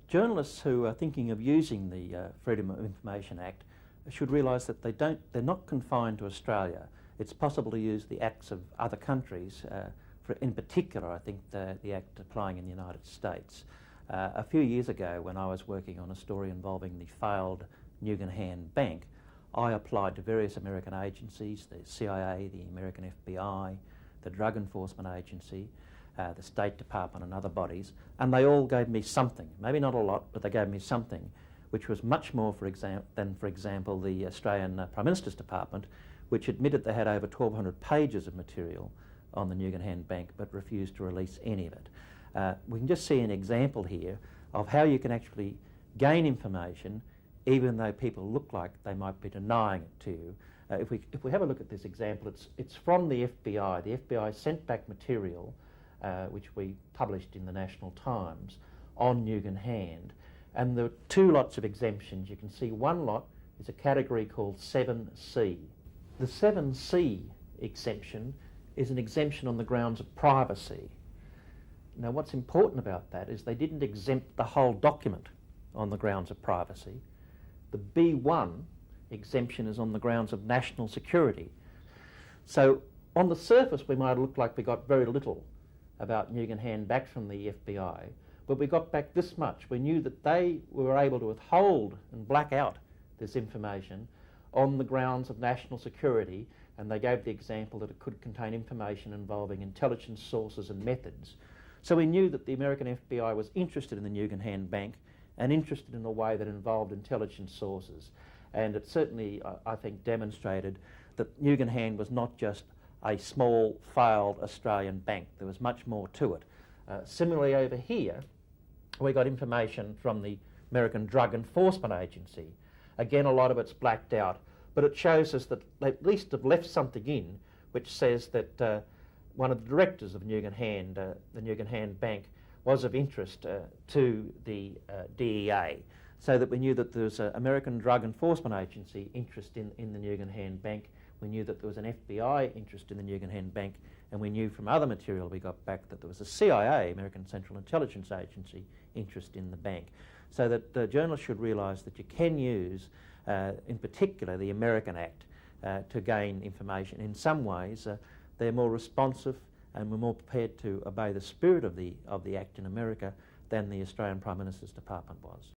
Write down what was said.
Journalists who are thinking of using the Freedom of Information Act should realise that they're not confined to Australia. It's possible to use the acts of other countries, in particular I think the act applying in the United States. A few years ago, when I was working on a story involving the failed Nugan Hand Bank, I applied to various American agencies, the CIA, the American FBI, the Drug Enforcement Agency, the State Department and other bodies, and they all gave me something, maybe not a lot, but they gave me something, which was much more than, for example, the Australian Prime Minister's Department, which admitted they had over 1,200 pages of material on the Nugan Hand Bank but refused to release any of it. We can just see an example here of how you can actually gain information even though people look like they might be denying it to you. If we have a look at this example, it's from the FBI. The FBI sent back material which we published in the National Times on Nugan Hand, and there are two lots of exemptions. You can see one lot is a category called 7C. The 7C exemption is an exemption on the grounds of privacy. Now what's important about that is they didn't exempt the whole document on the grounds of privacy. The B1 exemption is on the grounds of national security. So on the surface we might look like we got very little about Nugan Hand back from the FBI, but we got back this much. We knew that they were able to withhold and black out this information on the grounds of national security, and they gave the example that it could contain information involving intelligence sources and methods. So we knew that the American FBI was interested in the Nugan Hand Bank and interested in a way that involved intelligence sources. And it certainly, I think, demonstrated that Nugan Hand was not just a small, failed Australian bank. There was much more to it. Similarly over here, we got information from the American Drug Enforcement Agency. Again, a lot of it's blacked out, but it shows us that they at least have left something in which says that one of the directors of Nugan Hand, the Nugan Hand Bank, was of interest to the DEA, so that we knew that there was an American Drug Enforcement Agency interest in the Nugan Hand Bank. We knew that there was an FBI interest in the Nugan Hand Bank, and we knew from other material we got back that there was a CIA, American Central Intelligence Agency, interest in the bank. So that journalists should realise that you can use, in particular, the American Act to gain information. In some ways, they're more responsive and we're more prepared to obey the spirit of the Act in America than the Australian Prime Minister's Department was.